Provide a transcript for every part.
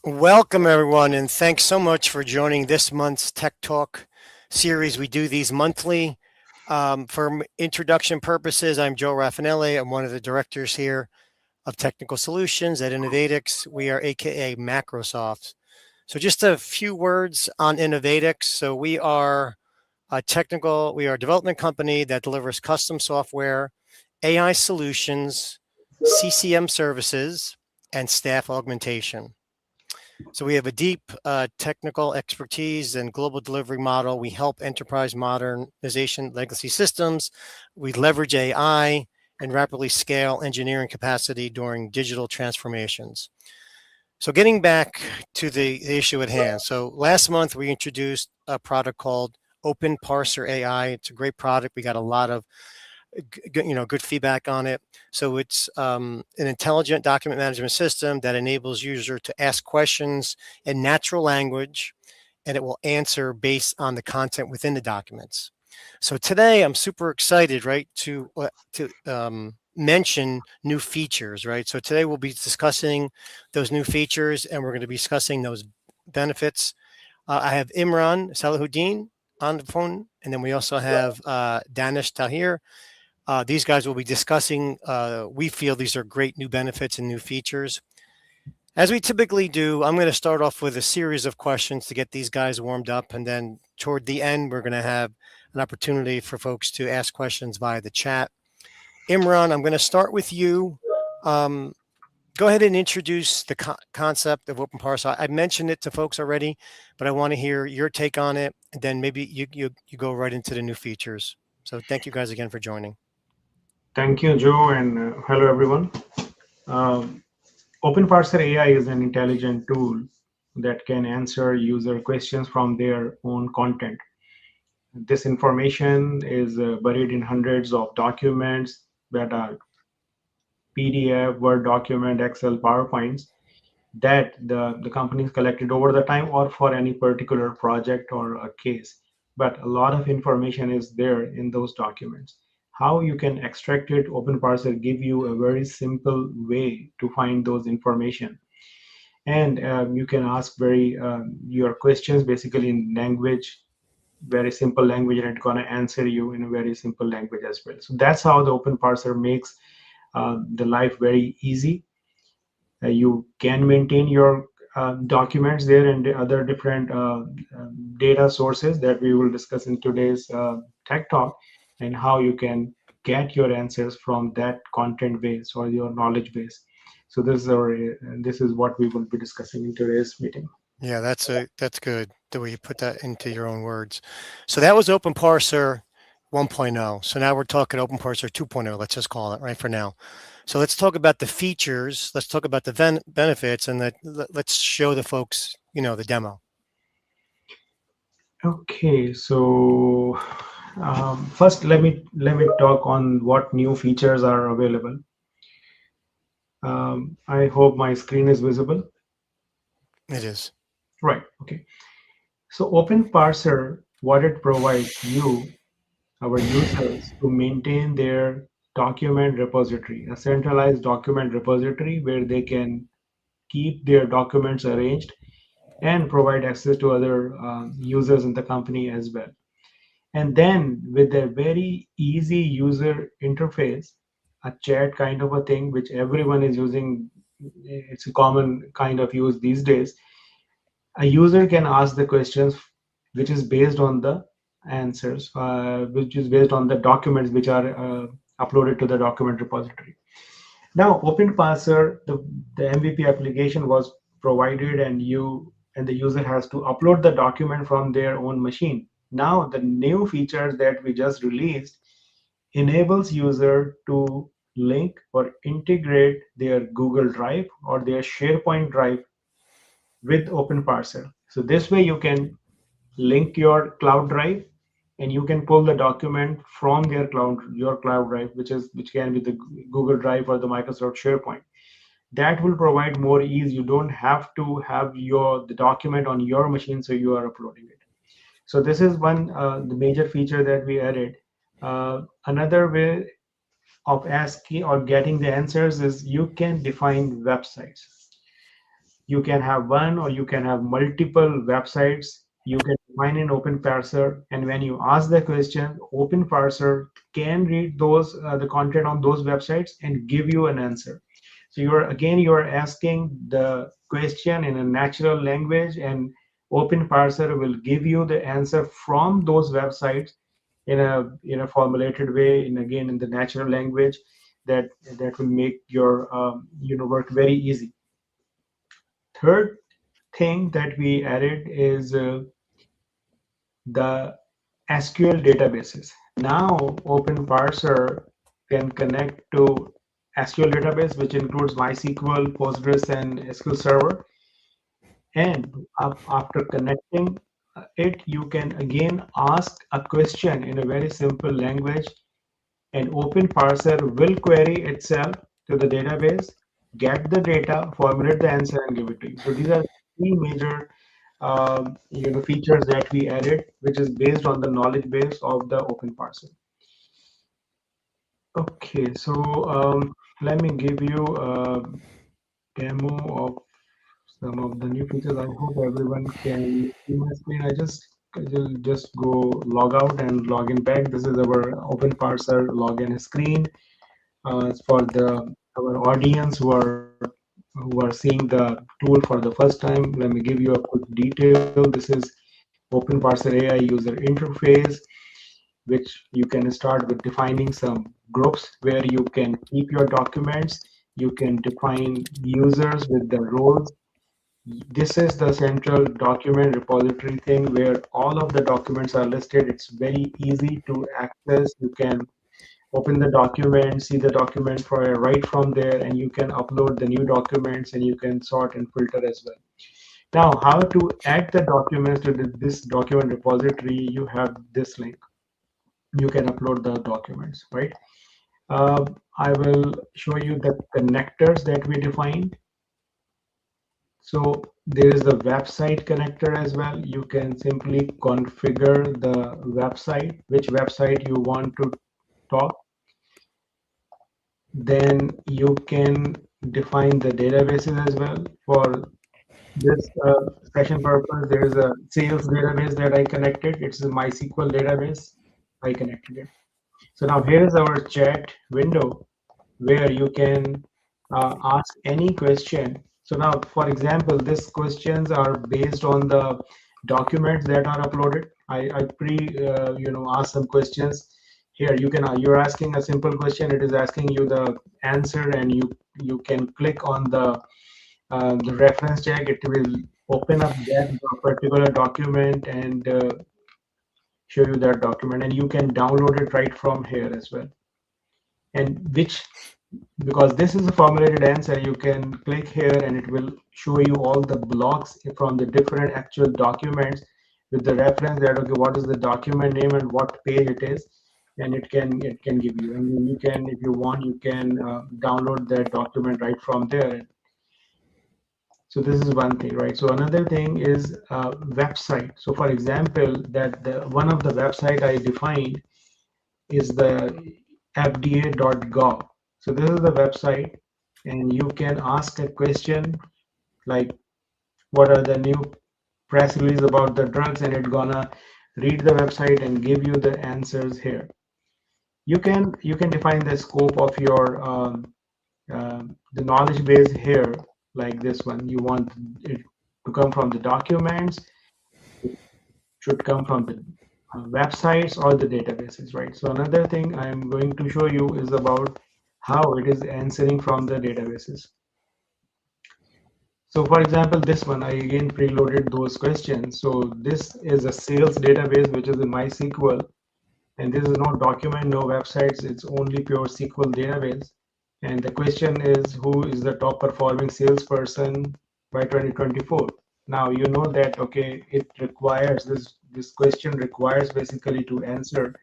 Welcome, everyone, and thanks so much for joining this month's Tech Talk series. We do these monthly. For introduction purposes, I'm Joe Rafanelli. I'm one of the directors here of Technical Solutions at Innovatix. We are AKA Macrosoft. So just a few words on Innovatix. So we are a development company that delivers custom software, AI solutions, CCM services, and staff augmentation. So we have a deep technical expertise and global delivery model. We help enterprise modernization legacy systems. We leverage AI and rapidly scale engineering capacity during digital transformations. So getting back to the issue at hand. So last month we introduced a product called OpenParser AI. It's a great product. We got a lot of good feedback on it. So it's an intelligent document management system that enables user to ask questions in natural language, and it will answer based on the content within the documents. So today I'm super excited, right, to mention new features, right? So today we'll be discussing those new features, and we're going to be discussing those benefits. I have Imran Salahuddin on the phone, and then we also have Danish Tahir. These guys will be discussing, we feel these are great new benefits and new features. As we typically do, I'm going to start off with a series of questions to get these guys warmed up. And then toward the end, we're going to have an opportunity for folks to ask questions via the chat. Imran, I'm going to start with you. Go ahead and introduce the concept of OpenParser. I mentioned it to folks already, but I want to hear your take on it. And then maybe you go right into the new features. So thank you guys again for joining. Thank you, Joe, and hello, everyone. Um, OpenParser AI is an intelligent tool that can answer user questions from their own content. This information is buried in hundreds of documents that are PDF, Word document, Excel, PowerPoints that the companies collected over the time or for any particular project or a case. But a lot of information is there in those documents. How you can extract it, OpenParser give you a very simple way to find those information. And you can ask your questions basically in language, very simple language, and it's going to answer you in a very simple language as well. So that's how the OpenParser makes the life very easy. You can maintain your documents there and the other different data sources that we will discuss in today's tech talk, and how you can get your answers from that content base or your knowledge base. So this is what we will be discussing in today's meeting. Yeah, that's good the way you put that into your own words. So that was OpenParser 1.0. So now we're talking OpenParser 2.0. Let's just call it right for now. So let's talk about the features. Let's talk about the benefits, and let's show the folks, the demo. Okay, so first let me talk on what new features are available. I hope my screen is visible. It is. Right. Okay. So OpenParser, what it provides you, our users, to maintain their document repository, a centralized document repository where they can keep their documents arranged and provide access to other users in the company as well. And then with a very easy user interface, a chat kind of a thing, which everyone is using, it's a common kind of use these days. A user can ask the questions which is based on the answers, which is based on the documents which are uploaded to the document repository. Now, OpenParser, the MVP application was provided, and the user has to upload the document from their own machine. Now, the new features that we just released enables user to link or integrate their Google Drive or their SharePoint drive with OpenParser. So this way you can link your cloud drive, and you can pull the document from your cloud drive, which can be the Google Drive or the Microsoft SharePoint. That will provide more ease. You don't have to have the document on your machine, so you are uploading it. So this is one the major feature that we added. Another way of asking or getting the answers is you can define websites. You can have one or you can have multiple websites. You can define an open parser, and when you ask the question, open parser can read those the content on those websites and give you an answer. So you're asking the question in a natural language, and open parser will give you the answer from those websites in a formulated way, in again in the natural language that that will make your work very easy. Third thing that we added is the SQL databases. Now, OpenParser can connect to SQL database, which includes MySQL, Postgres, and SQL Server. And after connecting it, you can again ask a question in a very simple language, and OpenParser will query itself to the database, get the data, formulate the answer, and give it to you. So these are three major features that we added, which is based on the knowledge base of the OpenParser. Okay, so let me give you a demo of some of the new features. I hope everyone can see my screen. I just go log out and log in back. This is our OpenParser login screen. For the our audience who are seeing the tool for the first time, let me give you a quick detail. This is OpenParser AI user interface, which you can start with defining some groups where you can keep your documents. You can define users with the roles. This is the central document repository thing where all of the documents are listed. It's very easy to access. You can open the document, see the document for right from there, and you can upload the new documents and you can sort and filter as well. Now, how to add the documents to this document repository? You have this link. You can upload the documents, right? I will show you the connectors that we defined. So there is the website connector as well. You can simply configure the website, which website you want to talk. Then you can define the databases as well. For this session purpose, there is a sales database that I connected. It's a MySQL database. I connected it. So now here is our chat window where you can ask any question. So now, for example, these questions are based on the documents that are uploaded. I ask some questions. Here you can you're asking a simple question. It is asking you the answer, and you can click on the reference check. It will open up that particular document and show you that document, and you can download it right from here as well. And which because this is a formulated answer, you can click here and it will show you all the blocks from the different actual documents with the reference that okay, what is the document name and what page it is, and it can give you, and you can, if you want, you can download that document right from there. So this is one thing, right? So another thing is website. So for example, that the one of the website I defined is the fda.gov. So this is the website, and you can ask a question like, "What are the new press release about the drugs?" and it's gonna read the website and give you the answers here. You can define the scope of your the knowledge base here, like this one. You want it to come from the documents, should come from the websites or the databases, right? So another thing I'm going to show you is about how it is answering from the databases. So for example, this one, I again preloaded those questions. So this is a sales database, which is in MySQL, and this is no document, no websites, it's only pure SQL database. And the question is, who is the top performing salesperson by 2024? Now you know that okay, it requires this question requires basically to answer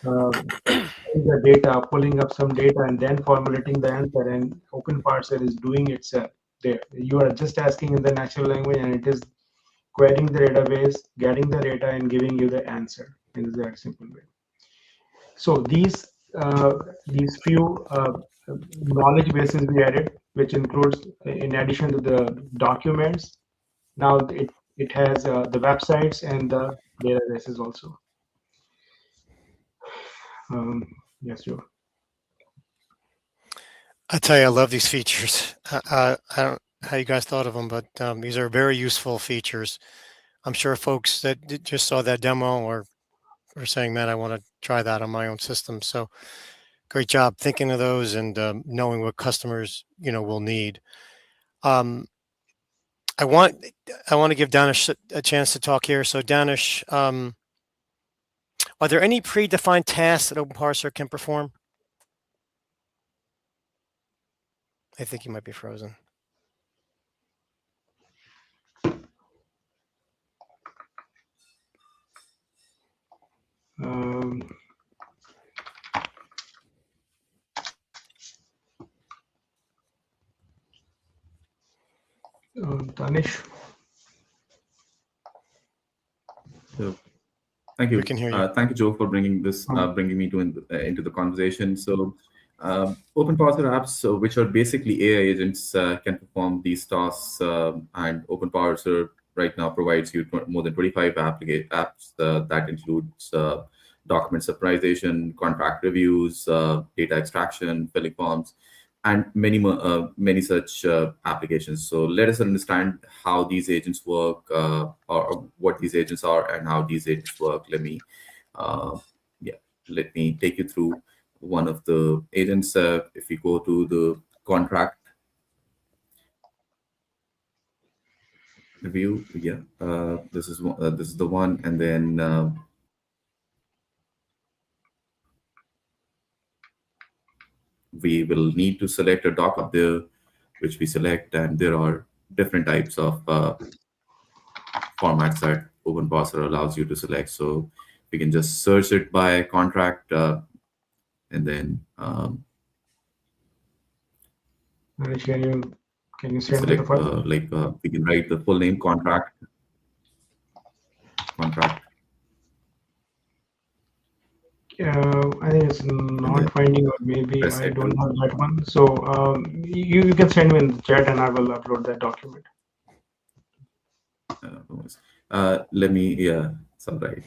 uh, the data, pulling up some data, and then formulating the answer. And OpenParser is doing itself there. You are just asking in the natural language, and it is querying the database, getting the data, and giving you the answer in that simple way. So these few knowledge bases we added, which includes, in addition to the documents, now it has the websites and the databases also. Yes, Joe. I tell you, I love these features. I don't know how you guys thought of them, but these are very useful features. I'm sure folks that just saw that demo are saying, man, I want to try that on my own system. So great job thinking of those and knowing what customers, will need. Um, I want to give Danish a chance to talk here. So Danish, are there any predefined tasks that OpenParser can perform? I think you might be frozen. Danish. So, thank you. We can hear you. Thank you, Joe, for bringing this, bringing me into the conversation. So, OpenParser apps, which are basically AI agents, can perform these tasks. And OpenParser right now provides you more than 25 apps that includes document summarization, contract reviews, data extraction, filling forms, and many such applications. So let us understand how these agents work, or what these agents are, and how these agents work. Let me take you through one of the agents. If we go to the contract review, this is the one, and then we will need to select a doc up there, which we select, and there are different types of formats that OpenParser allows you to select. So we can just search it by contract, and then Can you send select, the file? we can write the full name contract. I think it's not finding, or maybe press I don't enter. have that one. So you can send me in the chat, and I will upload that document. Let me, it's all right.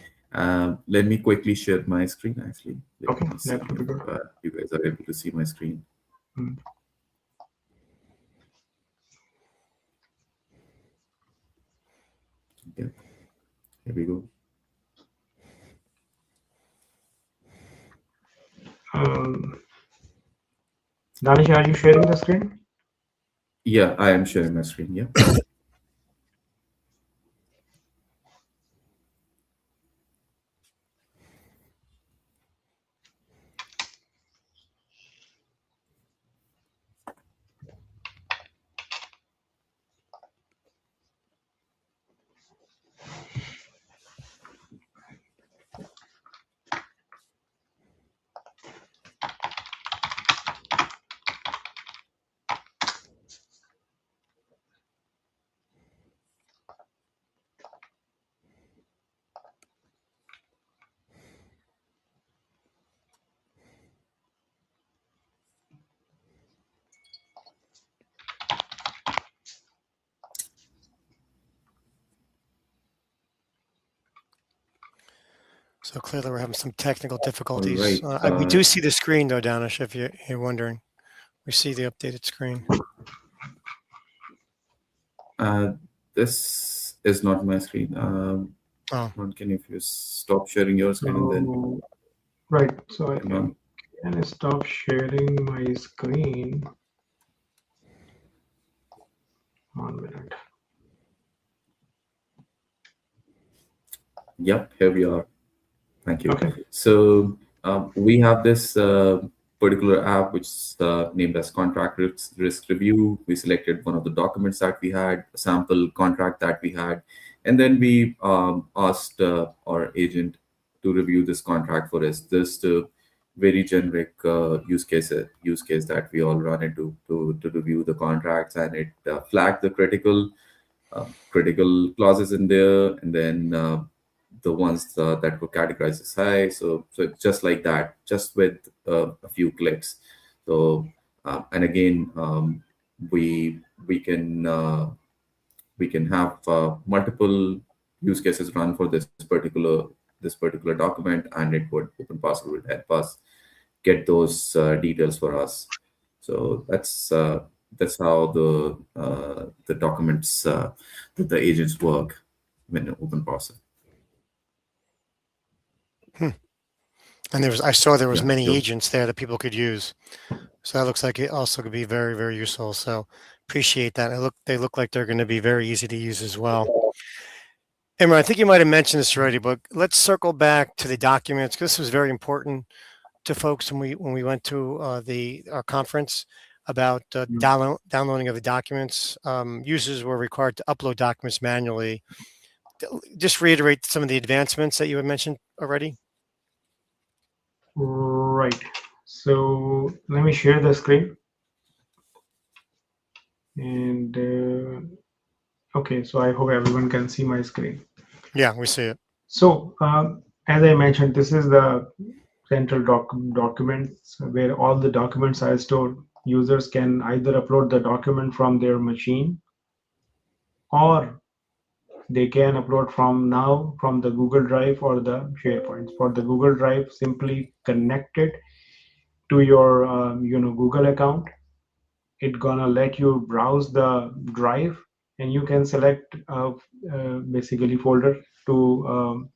Let me quickly share my screen, actually. Let Okay, me see that would be good. if you guys are able to see my screen. Yeah, here we go. Danish, are you sharing the screen? Yeah, I am sharing my screen. Yeah. So clearly we're having some technical difficulties. Right. We do see the screen though, Danish, if you're wondering. We see the updated screen. This is not my screen. Can you stop sharing your screen and then? Right. So I can stop sharing my screen. 1 minute. Yep, here we are. Thank you. Okay. So we have this particular app which is named as Contract Risk Review. We selected one of the documents that we had, a sample contract that we had, and then we asked our agent to review this contract for us. This very generic use case that we all run into to review the contracts, and it flagged the critical clauses in there, and then the ones that were categorized as high. So it's just like that, just with a few clicks. So And again, we we can uh, we can have multiple use cases run for this particular document, and it would OpenPassword would help us get those details for us. So that's how the documents that the agents work when OpenPassword. And I saw there was Yeah, many Joe. agents there that people could use. So that looks like it also could be very, very useful. So appreciate that. They look like they're going to be very easy to use as well. Imran, I think you might have mentioned this already, but let's circle back to the documents because this was very important to folks when we went to our conference about downloading of the documents. Users were required to upload documents manually. Just reiterate some of the advancements that you had mentioned already. Right. So let me share the screen. And okay, so I hope everyone can see my screen. Yeah, we see it. So as I mentioned, this is the central documents where all the documents are stored. Users can either upload the document from their machine, or they can upload from the Google Drive or the SharePoint. For the Google Drive, simply connect it to your Google account. It gonna let you browse the drive, and you can select basically folder to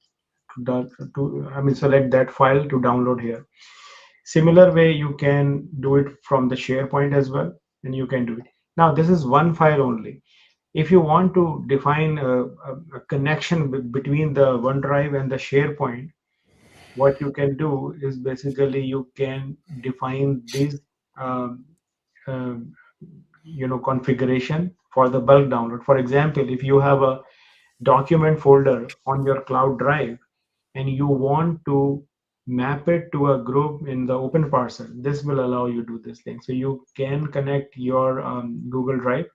select that file to download here. Similar way, you can do it from the SharePoint as well, and you can do it. Now, this is one file only. If you want to define a connection between the OneDrive and the SharePoint, what you can do is basically you can define these um, um, configuration for the bulk download. For example, if you have a document folder on your cloud drive and you want to map it to a group in the OpenParser, this will allow you to do this thing. So you can connect your Google Drive,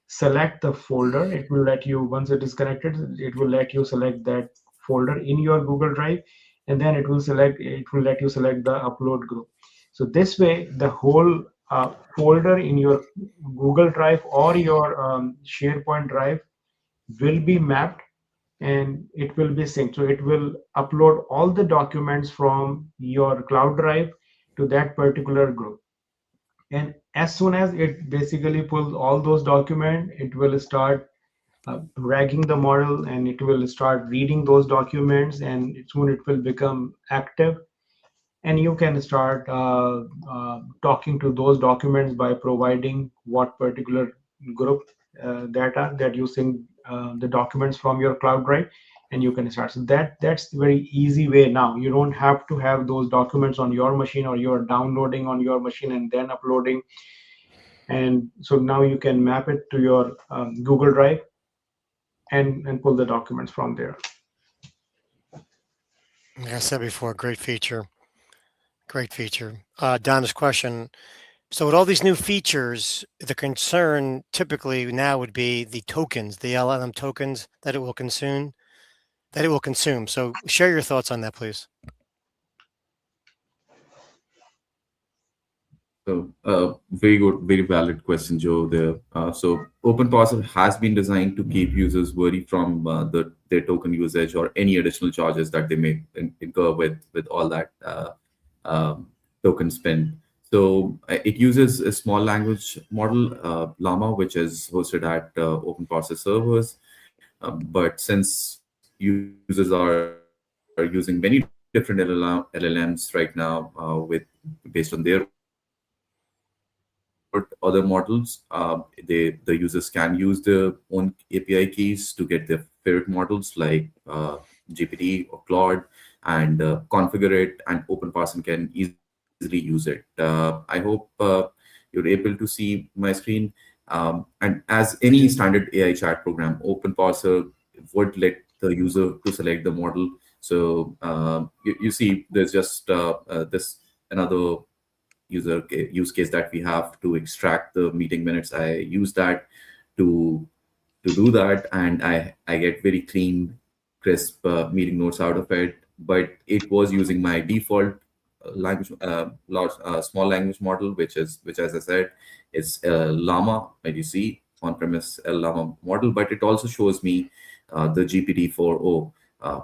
select the folder. It will let you, once it is connected, it will let you select that folder in your Google Drive, and then it will let you select the upload group. So this way, the whole folder in your Google Drive or your SharePoint drive will be mapped, and it will be synced. So it will upload all the documents from your cloud drive to that particular group. And as soon as it basically pulls all those documents, it will start dragging the model, and it will start reading those documents, and soon it will become active, and you can start talking to those documents by providing what particular group data that you sync the documents from your cloud drive, and you can start. So that's very easy way. Now you don't have to have those documents on your machine, or you're downloading on your machine and then uploading. And so now you can map it to your Google Drive and pull the documents from there. Like I said before, great feature. Great feature. Donna's question. So with all these new features, the concern typically now would be the tokens, the LLM tokens that it will consume. So share your thoughts on that, please. So, very good, very valid question, Joe. There. So, OpenParser has been designed to keep users worried from their token usage or any additional charges that they may incur with all that token spend. So, it uses a small language model, Llama, which is hosted at OpenParser servers. But since users are using many different LLMs right now based on their other models, the users can use their own API keys to get their favorite models like GPT or Claude, and configure it, and OpenParson can easily use it. I hope you're able to see my screen. And as any standard AI chat program, OpenParser would let the user to select the model. So you see, there's just this another use case that we have to extract the meeting minutes. I use that to do that, and I get very clean, crisp meeting notes out of it. But it was using my default language, large small language model, which as I said, is Llama, as you see on-premise Llama model, but it also shows me the GPT-4o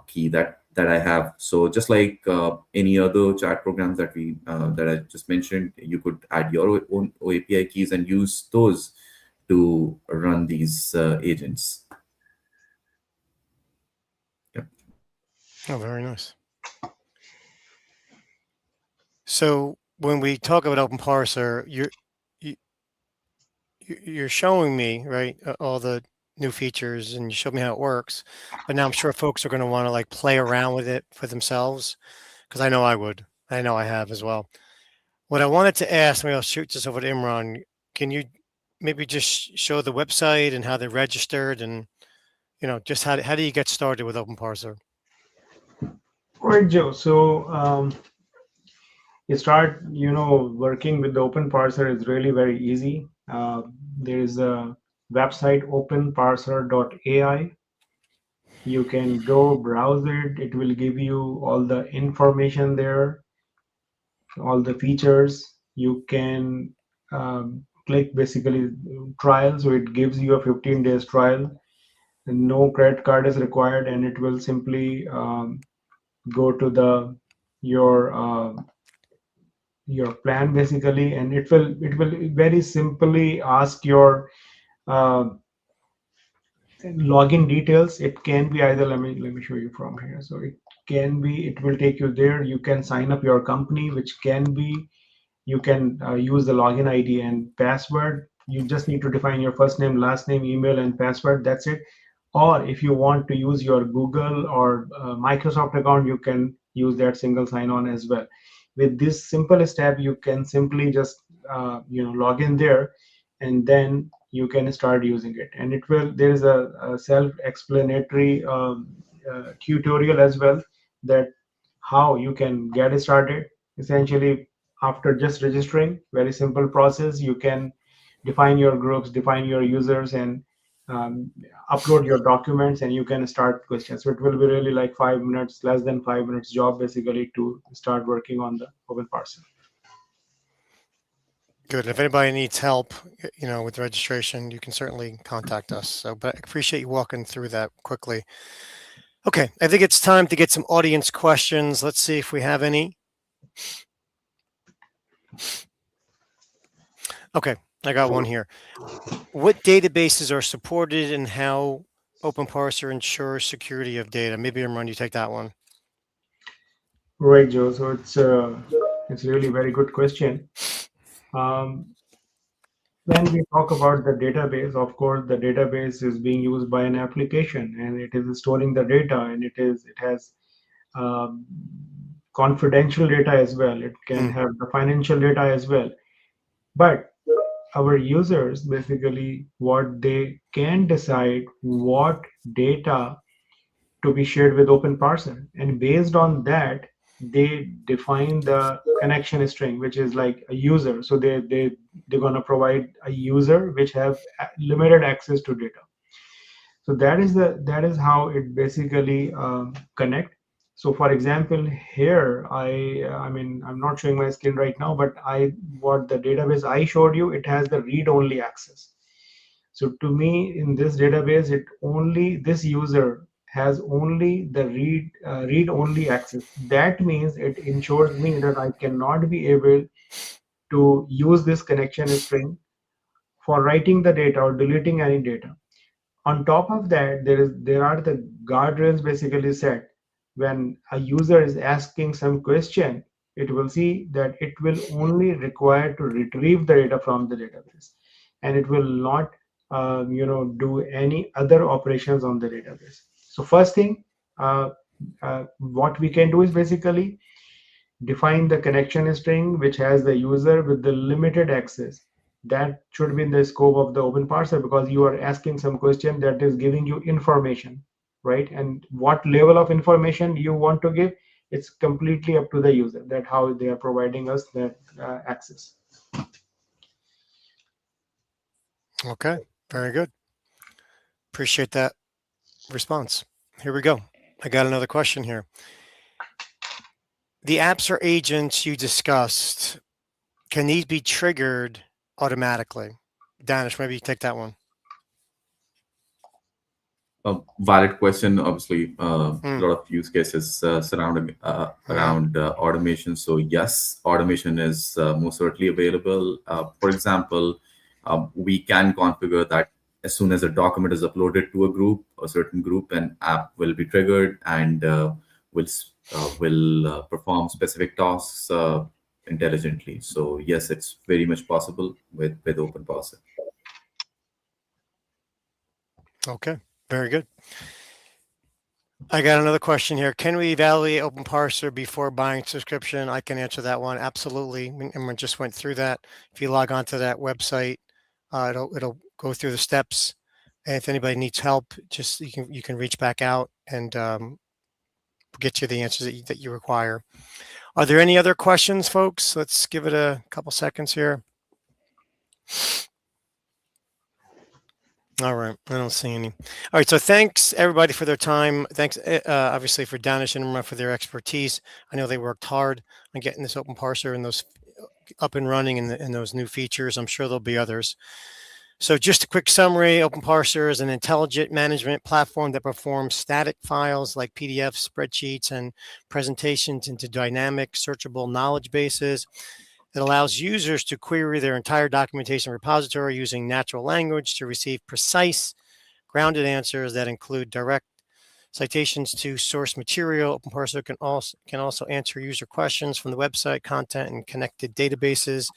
key that I have. So just like any other chat programs that I just mentioned, you could add your own API keys and use those to run these agents. Yep. Oh, very nice. So when we talk about OpenParser, you're showing me, right, all the new features, and you showed me how it works. But now I'm sure folks are going to want to like play around with it for themselves, because I know I would. I know I have as well. What I wanted to ask, maybe I'll shoot this over to Imran. Can you maybe just show the website and how they're registered, and just how do you get started with OpenParser? Right, Joe. So you start, working with the OpenParser is really very easy. There is a website, openparser.ai. You can go browse it. It will give you all the information there, all the features. You can click basically trial. So it gives you a 15 days trial. No credit card is required, and it will simply go to your plan basically, and it will very simply ask your uh, login details. It can be either, let me show you from here. So it will take you there. You can sign up your company, which can be, you can use the login ID and password. You just need to define your first name, last name, email, and password. That's it. Or if you want to use your Google or Microsoft account, you can use that single sign-on as well. With this simple step, you can simply just log in there, and then you can start using it. And it will there is a self-explanatory tutorial as well, that how you can get started. Essentially, after just registering, very simple process. You can define your groups, define your users, and um, upload your documents, and you can start questions. So it will be really like 5 minutes, less than 5 minutes job basically to start working on the OpenParser. Good. If anybody needs help, with registration, you can certainly contact us. So, but I appreciate you walking through that quickly. Okay, I think it's time to get some audience questions. Let's see if we have any. Okay, I got one here. What databases are supported and how OpenParser ensures security of data? Maybe Imran, you take that one. Right, Joe. So it's really very good question. Um, when we talk about the database, of course, the database is being used by an application, and it is storing the data, and it has um, confidential data as well. It can have the financial data as well. But our users basically, what they can decide what data to be shared with OpenParser, and based on that, they define the connection string, which is like a user. So they're gonna provide a user which have limited access to data. So that is how it basically connect. So for example, here I mean I'm not showing my screen right now, but I what the database I showed you, it has the read-only access. So to me, in this database, this user has only the read-only access. That means it ensures me that I cannot be able to use this connection string for writing the data or deleting any data. On top of that, there are the guardrails basically set. When a user is asking some question, it will see that it will only require to retrieve the data from the database, and it will not do any other operations on the database. So first thing, what we can do is basically define the connection string which has the user with the limited access. That should be in the scope of the open parser, because you are asking some question that is giving you information, right? And what level of information you want to give, it's completely up to the user, that how they are providing us that access. Okay, very good. Appreciate that response. Here we go. I got another question here. the apps or agents you discussed, can these be triggered automatically? Danish, maybe you take that one. A valid question. Obviously, a Hmm. lot of use cases surrounding around automation. So yes, automation is most certainly available. For example, we can configure that as soon as a document is uploaded to a group, a certain group, an app will be triggered and will perform specific tasks intelligently. So yes, it's very much possible with OpenParser. Okay, very good. I got another question here. Can we evaluate OpenParser before buying subscription? I can answer that one. Absolutely. Imran just went through that. If you log on to that website, it'll go through the steps. And if anybody needs help, just you can reach back out and get you the answers that you require. Are there any other questions, folks? Let's give it a couple seconds here. All right, I don't see any. All right, so thanks everybody for their time. Thanks, obviously, for Danish and Imran for their expertise. I know they worked hard on getting this OpenParser and those up and running and those new features. I'm sure there'll be others. So just a quick summary, OpenParser is an intelligent management platform that performs static files like PDFs, spreadsheets, and presentations into dynamic searchable knowledge bases. It allows users to query their entire documentation repository using natural language to receive precise, grounded answers that include direct citations to source material. OpenParser can also answer user questions from the website content and connected databases.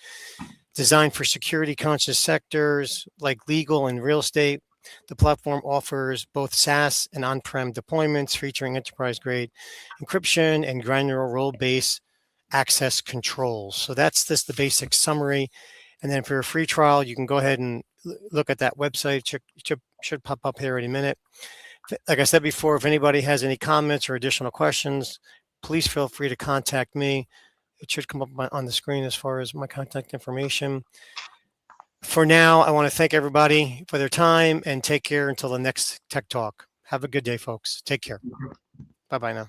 Designed for security-conscious sectors like legal and real estate, the platform offers both SaaS and on-prem deployments featuring enterprise-grade encryption and granular role-based access controls. So that's just the basic summary. And then for a free trial, you can go ahead and look at that website. It should pop up here any minute. Like I said before, if anybody has any comments or additional questions, please feel free to contact me. It should come up on the screen as far as my contact information. For now, I want to thank everybody for their time and take care until the next Tech Talk. Have a good day, folks. Take care. Bye-bye now.